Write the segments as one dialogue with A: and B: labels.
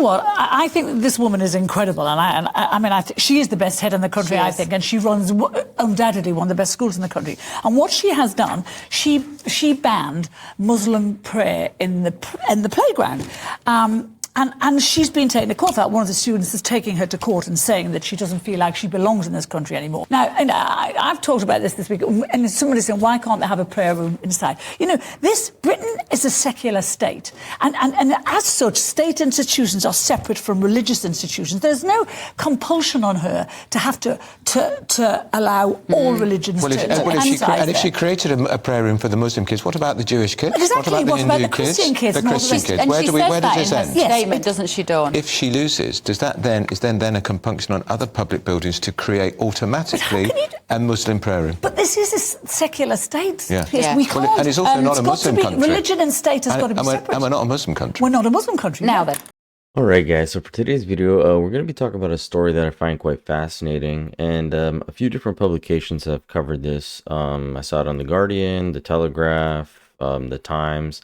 A: what? I think this woman is incredible, and I mean, I think she is the best head in the country. I think, and she runs undoubtedly one of the best schools in the country. And what she has done, she banned Muslim prayer in the playground. And she's been taken to court. One of the students is taking her to court and saying that she doesn't feel like she belongs in this country anymore. Now, and I've talked about this week, and somebody's saying, why can't they have a prayer room inside? You know, Britain is a secular state, and as such, state institutions are separate from religious institutions. There's no compulsion on her to have to allow all religions to
B: and if she created a prayer room for the Muslim kids, what about the Jewish kids?
A: Exactly.
B: What about the Hindu kids?
A: Kids?
B: The Christian kids? Where does this end?
A: Yes.
C: Doesn't she, Dawn?
B: If she loses, does that then a compunction on other public buildings to create automatically a Muslim prayer room?
A: But this is a secular state.
B: Yeah.
A: We can't,
B: and it's also not a Muslim country.
A: Religion and state has got to be separate.
B: And we're not a Muslim country.
A: We're not a Muslim country.
C: Now then.
D: Alright guys, so for today's video, we're going to be talking about a story that I find quite fascinating, and a few different publications have covered this. I saw it on The Guardian, The Telegraph, The Times,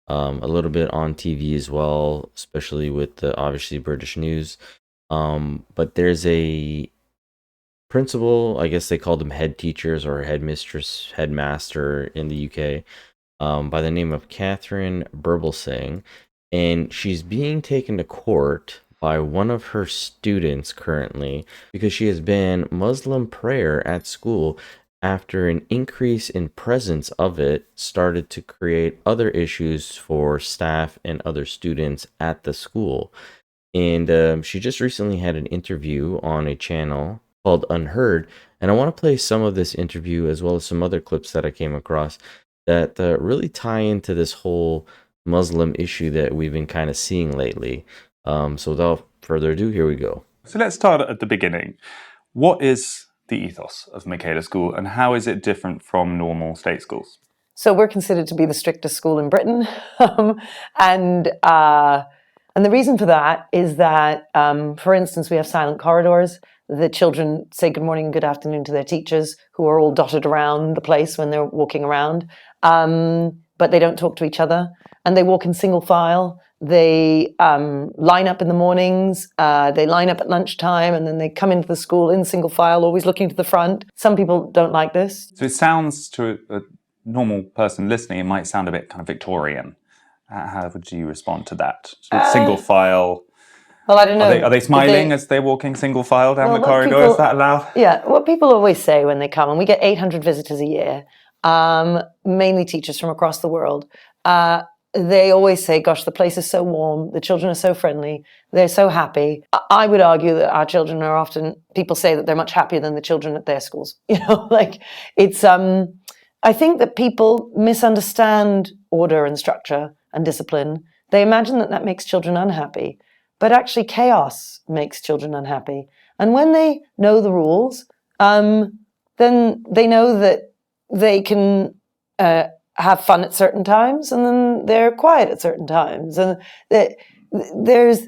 D: a little bit on TV as well, especially with the obviously British news. But there's a principal, I guess they call them head teachers or headmistress, headmaster in the UK, by the name of Catherine Burblesing, and she's being taken to court by one of her students currently because she has banned Muslim prayer at school after an increase in presence of it started to create other issues for staff and other students at the school. And she just recently had an interview on a channel called UnHerd, and I want to play some of this interview as well as some other clips that I came across that really tie into this whole Muslim issue that we've been kind of seeing lately. So without further ado, here we go.
E: So let's start at the beginning. What is the ethos of Michaela School, and how is it different from normal state schools?
F: So we're considered to be the strictest school in Britain, and the reason for that is that, for instance, we have silent corridors. The children say good morning and good afternoon to their teachers, who are all dotted around the place when they're walking around, but they don't talk to each other, and they walk in single file. They line up in the mornings, they line up at lunchtime, and then they come into the school in single file, always looking to the front. Some people don't like this.
E: So it sounds, to a normal person listening, it might sound a bit kind of Victorian. How would you respond to that? So single file.
F: Well, I don't know.
E: Are they smiling as they're walking single file down the corridor? Is that allowed?
F: Yeah, what people always say when they come, and we get 800 visitors a year, mainly teachers from across the world, they always say, gosh, the place is so warm, the children are so friendly, they're so happy. I would argue that our children are often, people say that they're much happier than the children at their schools. You know, like it's, I think that people misunderstand order and structure and discipline. They imagine that that makes children unhappy, but actually chaos makes children unhappy. And when they know the rules, then they know that they can have fun at certain times, and then they're quiet at certain times. And there's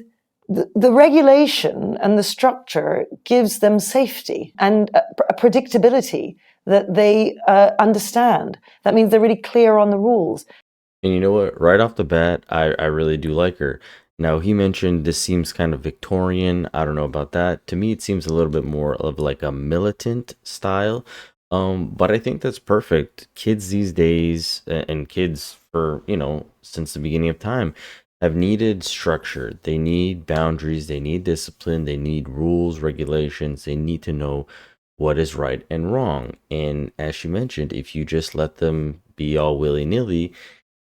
F: the regulation and the structure gives them safety and a predictability that they understand. That means they're really clear on the rules.
D: And you know what? Right off the bat, I really do like her. Now, he mentioned this seems kind of Victorian. I don't know about that. To me, it seems a little bit more of like a militant style. But I think that's perfect. Kids these days, and kids for, you know, since the beginning of time, have needed structure. They need boundaries. They need discipline. They need rules, regulations. They need to know what is right and wrong. And as she mentioned, if you just let them be all willy-nilly,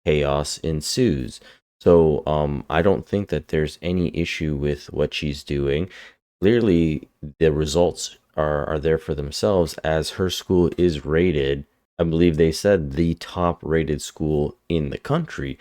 D: chaos ensues. So I don't think that there's any issue with what she's doing. Clearly, the results are there for themselves, as her school is rated, I believe they said, the top rated school in the country.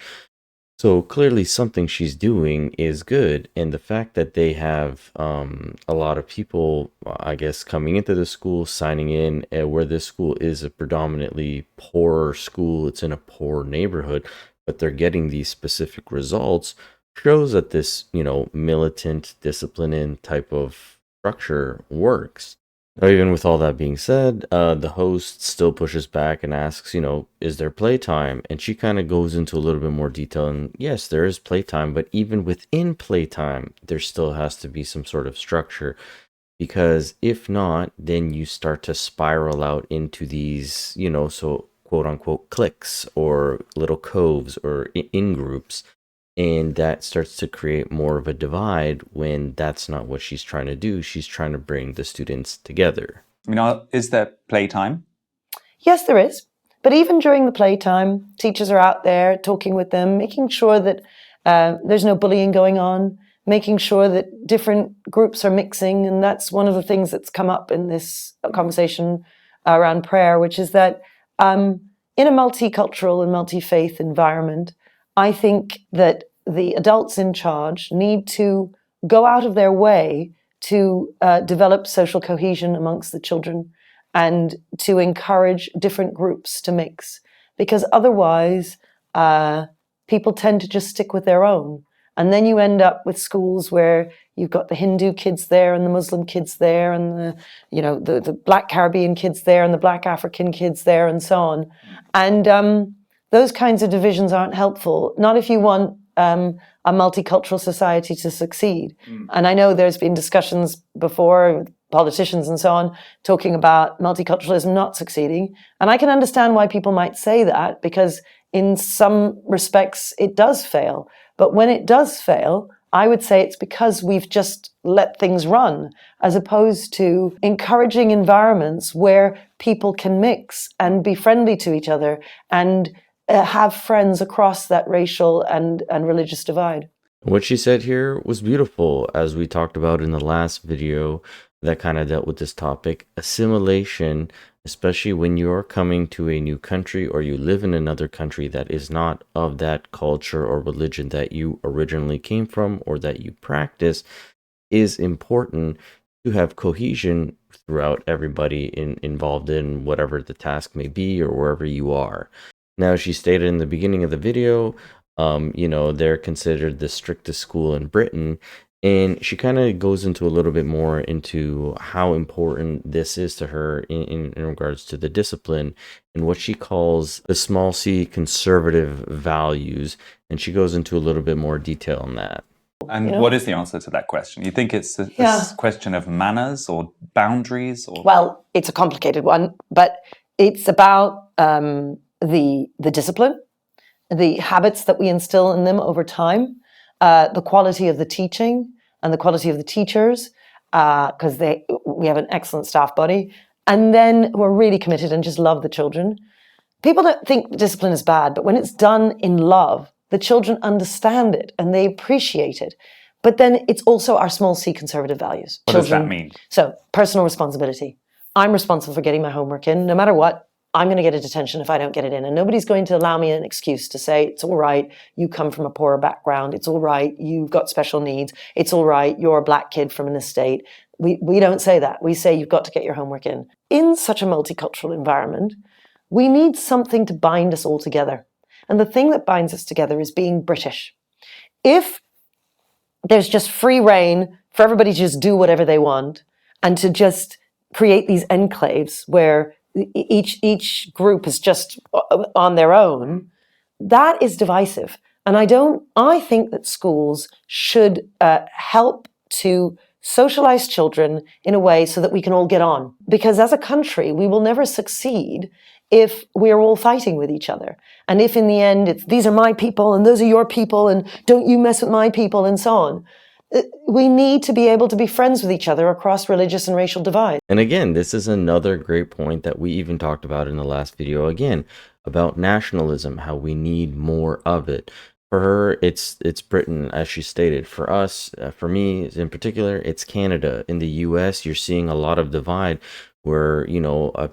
D: So clearly something she's doing is good. And the fact that they have a lot of people, I guess, coming into the school, signing in, where this school is a predominantly poorer school, it's in a poor neighborhood, but they're getting these specific results, shows that this, you know, militant, disciplining type of structure works. Now, even with all that being said, the host still pushes back and asks, is there playtime? And she kind of goes into a little bit more detail. And yes, there is playtime, but even within playtime, there still has to be some sort of structure. Because if not, then you start to spiral out into these, so quote unquote cliques or little coves or in groups. And that starts to create more of a divide when that's not what she's trying to do. She's trying to bring the students together.
E: I mean, is there playtime?
F: Yes, there is. But even during the playtime, teachers are out there talking with them, making sure that there's no bullying going on, making sure that different groups are mixing. And that's one of the things that's come up in this conversation around prayer, which is that in a multicultural and multi-faith environment, I think that the adults in charge need to go out of their way to develop social cohesion amongst the children and to encourage different groups to mix. Because otherwise, people tend to just stick with their own. And then you end up with schools where you've got the Hindu kids there and the Muslim kids there and the Black Caribbean kids there and the Black African kids there and so on. And those kinds of divisions aren't helpful, not if you want a multicultural society to succeed. And I know there's been discussions before with politicians and so on talking about multiculturalism not succeeding. And I can understand why people might say that, because in some respects it does fail. But when it does fail, I would say it's because we've just let things run, as opposed to encouraging environments where people can mix and be friendly to each other and have friends across that racial and religious divide.
D: What she said here was beautiful, as we talked about in the last video that kind of dealt with this topic. Assimilation, especially when you're coming to a new country or you live in another country that is not of that culture or religion that you originally came from or that you practice, is important to have cohesion throughout everybody involved in whatever the task may be or wherever you are. Now, she stated in the beginning of the video, they're considered the strictest school in Britain. And she kind of goes into a little bit more into how important this is to her in regards to the discipline and what she calls the small c conservative values. And she goes into a little bit more detail on that.
E: And what is the answer to that question? You think it's a question of manners or boundaries? Or?
F: Well, it's a complicated one, but it's about the discipline, the habits that we instill in them over time, the quality of the teaching and the quality of the teachers, because we have an excellent staff body, and then we're really committed and just love the children. People don't think discipline is bad, but when it's done in love, the children understand it and they appreciate it. But then it's also our small c conservative values.
E: What does that mean?
F: So, personal responsibility. I'm responsible for getting my homework in, no matter what. I'm going to get a detention if I don't get it in. And nobody's going to allow me an excuse to say, it's all right, you come from a poorer background. It's all right, you've got special needs. It's all right, you're a black kid from an estate. We don't say that. We say you've got to get your homework in. In such a multicultural environment, we need something to bind us all together. And the thing that binds us together is being British. If there's just free reign for everybody to just do whatever they want and to just create these enclaves where each group is just on their own, that is divisive. And I think that schools should help to socialize children in a way so that we can all get on. Because as a country, we will never succeed if we're all fighting with each other. And if in the end, it's these are my people and those are your people and don't you mess with my people and so on. We need to be able to be friends with each other across religious and racial divides.
D: And again, this is another great point that we even talked about in the last video again, about nationalism, how we need more of it. For her, it's Britain, as she stated. For us, for me in particular, it's Canada. In the US, you're seeing a lot of divide where,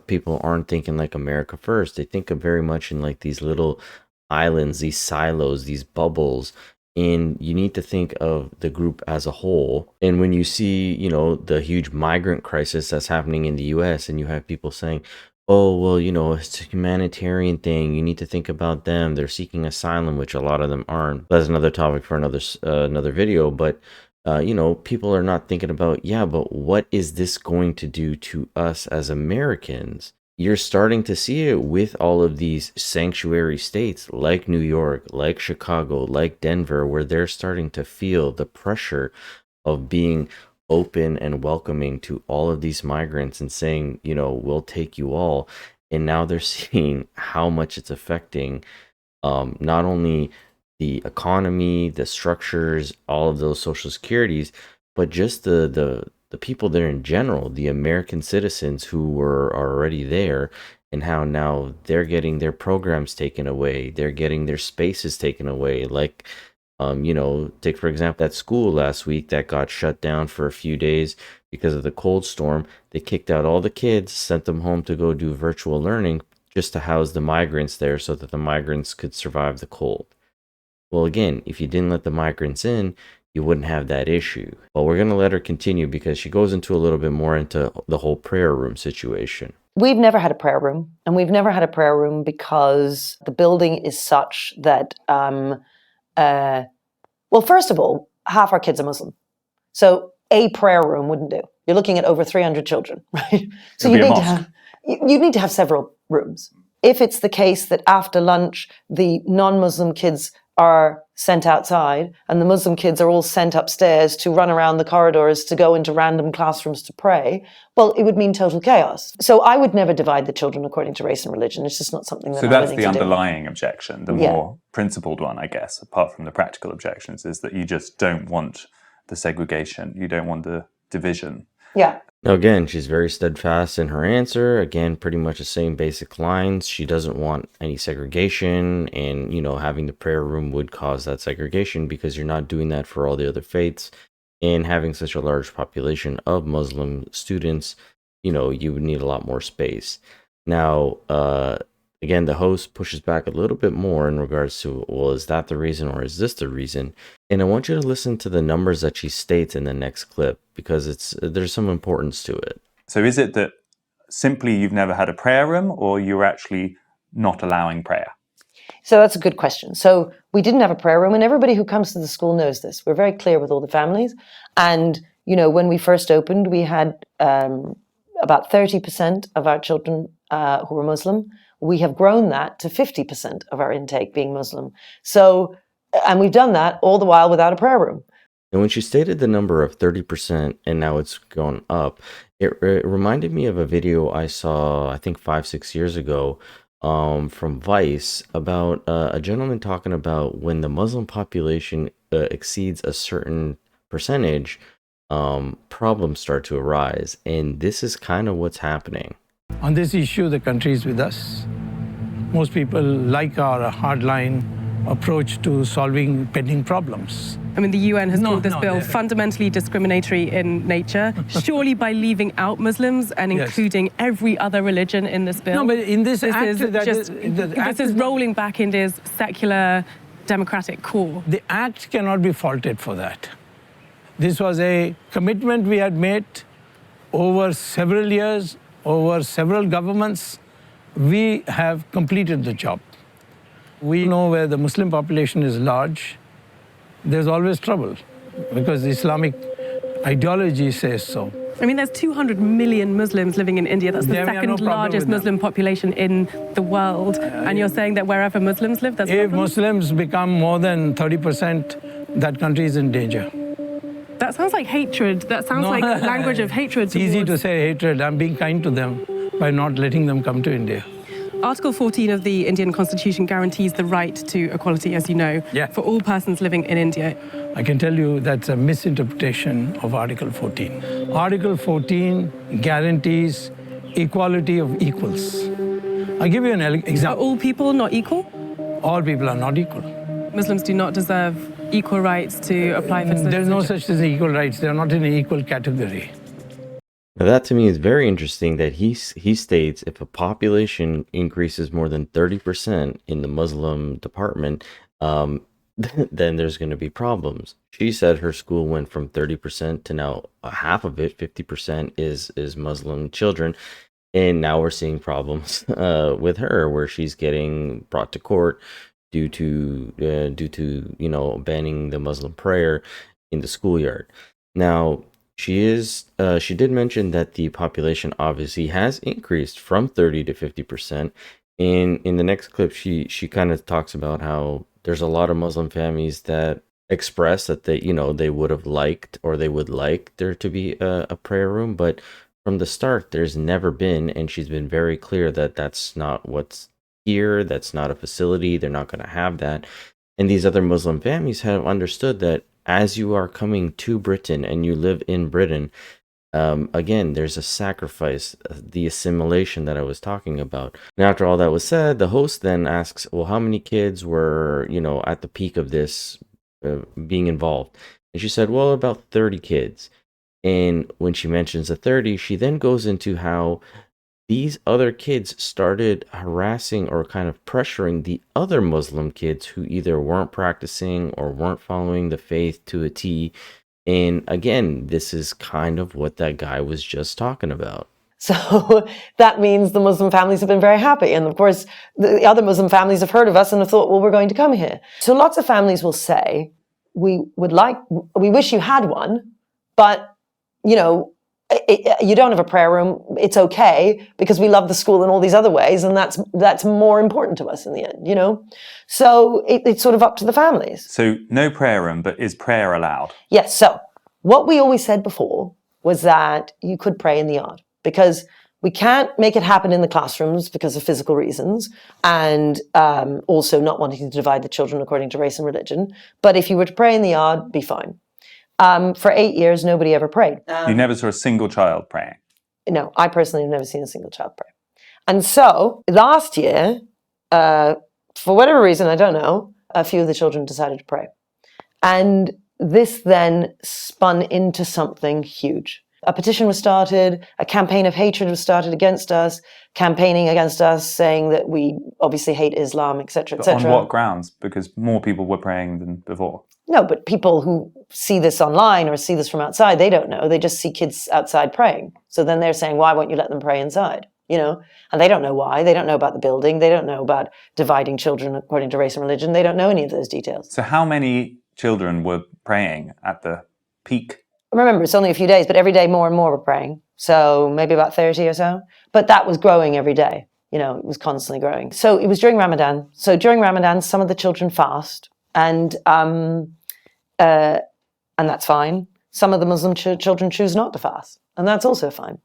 D: people aren't thinking like America first. They think of very much in like these little islands, these silos, these bubbles. And you need to think of the group as a whole. And when you see, the huge migrant crisis that's happening in the US, and you have people saying, oh, well, it's a humanitarian thing. You need to think about them. They're seeking asylum, which a lot of them aren't. That's another topic for another video. But people are not thinking about, yeah, but what is this going to do to us as Americans? You're starting to see it with all of these sanctuary states like New York, like Chicago, like Denver, where they're starting to feel the pressure of being open and welcoming to all of these migrants and saying, we'll take you all. And now they're seeing how much it's affecting not only the economy, the structures, all of those social securities, but just the people there in general, the American citizens who were already there, and how now they're getting their programs taken away, they're getting their spaces taken away. Like, take for example that school last week that got shut down for a few days because of the cold storm. They kicked out all the kids, sent them home to go do virtual learning just to house the migrants there so that the migrants could survive the cold. Well, again, if you didn't let the migrants in, you wouldn't have that issue. Well, we're going to let her continue because she goes into a little bit more into the whole prayer room situation.
F: We've never had a prayer room, and we've never had a prayer room because the building is such that, well, first of all, half our kids are Muslim. So a prayer room wouldn't do. You're looking at over 300 children, right? So you need to have several rooms. If it's the case that after lunch, the non-Muslim kids are sent outside and the Muslim kids are all sent upstairs to run around the corridors to go into random classrooms to pray, well, it would mean total chaos. So I would never divide the children according to race and religion. It's just not something that I'm willing to do.
E: So that's the underlying objection, the more principled one, I guess, apart from the practical objections, is that you just don't want the segregation. You don't want the division.
F: Yeah.
D: Now, again, she's very steadfast in her answer. Again, pretty much the same basic lines. She doesn't want any segregation, and, having the prayer room would cause that segregation because you're not doing that for all the other faiths. And having such a large population of Muslim students, you would need a lot more space. Now, again, the host pushes back a little bit more in regards to, well, is that the reason or is this the reason? And I want you to listen to the numbers that she states in the next clip because there's some importance to it.
E: So is it that simply you've never had a prayer room, or you're actually not allowing prayer?
F: So that's a good question. So we didn't have a prayer room, and everybody who comes to the school knows this. We're very clear with all the families. And, when we first opened, we had about 30% of our children who were Muslim. We have grown that to 50% of our intake being Muslim. So, and we've done that all the while without a prayer room.
D: And when she stated the number of 30% and now it's gone up, it reminded me of a video I saw, I think 5-6 years ago, from Vice about a gentleman talking about when the Muslim population exceeds a certain percentage, problems start to arise. And this is kind of what's happening.
C: On this issue, the country is with us. Most people like our hardline approach to solving pending problems.
G: I mean, the UN has called this bill fundamentally discriminatory in nature. Surely by leaving out Muslims and including every other religion in this bill.
C: No, but in this act,
G: this is rolling back India's secular democratic core.
C: The act cannot be faulted for that. This was a commitment we had made over several years, over several governments. We have completed the job. We know where the Muslim population is large, there's always trouble because the Islamic ideology says so.
G: I mean, there's 200 million Muslims living in India. That's the second largest Muslim population in the world. And you're saying that wherever Muslims live, there's a problem?
C: If Muslims become more than 30%, that country is in danger.
G: That sounds like hatred. That sounds like language of hatred.
C: It's easy to say hatred. I'm being kind to them by not letting them come to India.
G: Article 14 of the Indian Constitution guarantees the right to equality, as you know, for all persons living in India.
C: I can tell you that's a misinterpretation of Article 14. Article 14 guarantees equality of equals. I'll give you an example.
G: Are all people not equal?
C: All people are not equal.
G: Muslims do not deserve equal rights to apply for citizenship.
C: There's no such thing as equal rights. They're not in an equal category.
D: Now that to me is very interesting that he states if a population increases more than 30% in the Muslim department, then there's going to be problems. She said her school went from 30% to now half of it, 50% is Muslim children. And now we're seeing problems with her where she's getting brought to court due to banning the Muslim prayer. in the schoolyard. Now, she did mention that the population obviously has increased from 30 to 50%. In the next clip, she kind of talks about how there's a lot of Muslim families that express that they would have liked, or they would like there to be a prayer room, but from the start there's never been, and she's been very clear that that's not what's here, that's not a facility, they're not going to have that. And these other Muslim families have understood that as you are coming to Britain and you live in Britain, again, there's a sacrifice, the assimilation that I was talking about. And after all that was said, the host then asks, well, how many kids were, at the peak of this being involved? And she said, well, about 30 kids. And when she mentions the 30, she then goes into how these other kids started harassing or kind of pressuring the other Muslim kids who either weren't practicing or weren't following the faith to a T. And again, this is kind of what that guy was just talking about.
F: So that means the Muslim families have been very happy. And of course, the other Muslim families have heard of us and have thought, well, we're going to come here. So lots of families will say, we wish you had one, but, you don't have a prayer room. It's okay because we love the school in all these other ways. And that's more important to us in the end, So it's sort of up to the families.
E: So no prayer room, but is prayer allowed?
F: Yes. So what we always said before was that you could pray in the yard, because we can't make it happen in the classrooms because of physical reasons, and also not wanting to divide the children according to race and religion. But if you were to pray in the yard, be fine. For 8 years, nobody ever prayed.
E: You never saw a single child praying?
F: No, I personally have never seen a single child pray. And so last year, for whatever reason, I don't know, a few of the children decided to pray. And this then spun into something huge. A petition was started, a campaign of hatred was started against us, campaigning against us, saying that we obviously hate Islam, etc., etc.
E: On what grounds? Because more people were praying than before.
F: No, but people who see this online or see this from outside, they don't know. They just see kids outside praying. So then they're saying, why won't you let them pray inside? And they don't know why. They don't know about the building. They don't know about dividing children according to race and religion. They don't know any of those details.
E: So how many children were praying at the peak?
F: Remember, it's only a few days, but every day more and more were praying. So maybe about 30 or so. But that was growing every day. It was constantly growing. So it was during Ramadan. So during Ramadan, some of the children fast. And that's fine. Some of the Muslim children choose not to fast, and that's also fine.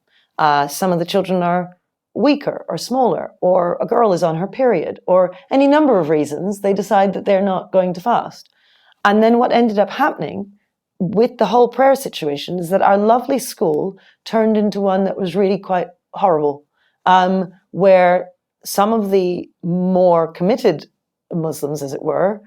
F: Some of the children are weaker or smaller, or a girl is on her period, or any number of reasons they decide that they're not going to fast. And then what ended up happening with the whole prayer situation is that our lovely school turned into one that was really quite horrible, where some of the more committed Muslims, as it were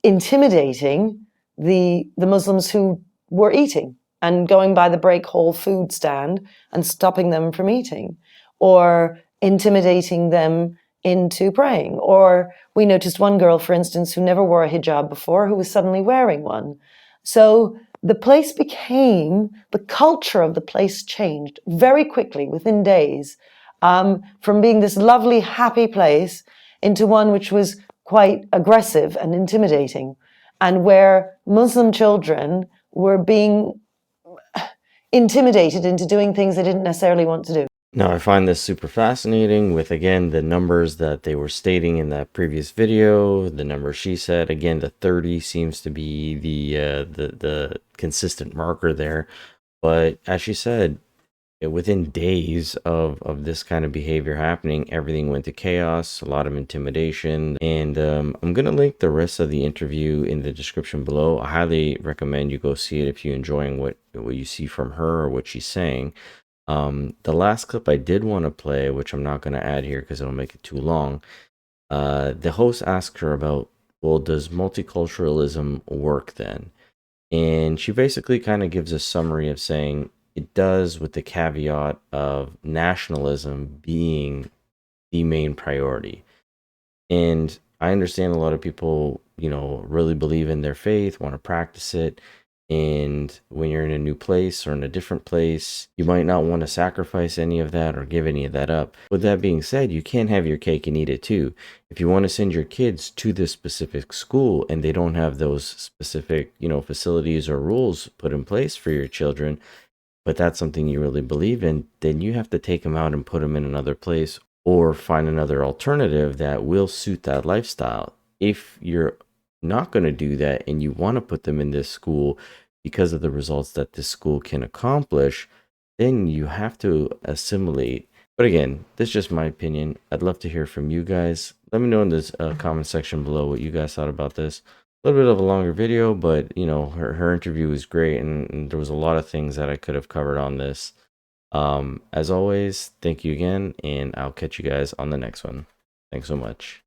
F: intimidating the Muslims who were eating and going by the break whole food stand and stopping them from eating, or intimidating them into praying. Or we noticed one girl, for instance, who never wore a hijab before, who was suddenly wearing one. So the place the culture of the place changed very quickly, within days, from being this lovely, happy place into one which was quite aggressive and intimidating, and where Muslim children were being intimidated into doing things they didn't necessarily want to do.
D: Now, I find this super fascinating with, again, the numbers that they were stating in that previous video, the number she said. Again, the 30 seems to be the consistent marker there. But as she said, within days of this kind of behavior happening, everything went to chaos, a lot of intimidation. And I'm going to link the rest of the interview in the description below. I highly recommend you go see it if you're enjoying what you see from her or what she's saying. The last clip I did want to play, which I'm not going to add here because it'll make it too long. The host asked her about, well, does multiculturalism work then? And she basically kind of gives a summary of saying, it does, with the caveat of nationalism being the main priority. And I understand a lot of people, really believe in their faith, want to practice it. And when you're in a new place or in a different place, you might not want to sacrifice any of that or give any of that up. With that being said, you can't have your cake and eat it too. If you want to send your kids to this specific school and they don't have those specific, facilities or rules put in place for your children, but that's something you really believe in, then you have to take them out and put them in another place or find another alternative that will suit that lifestyle. If you're not going to do that and you want to put them in this school because of the results that this school can accomplish, then you have to assimilate. But again, this is just my opinion. I'd love to hear from you guys. Let me know in this comment section below what you guys thought about this. A little bit of a longer video, but her interview was great, and there was a lot of things that I could have covered on this. As always, thank you again, and I'll catch you guys on the next one. Thanks so much.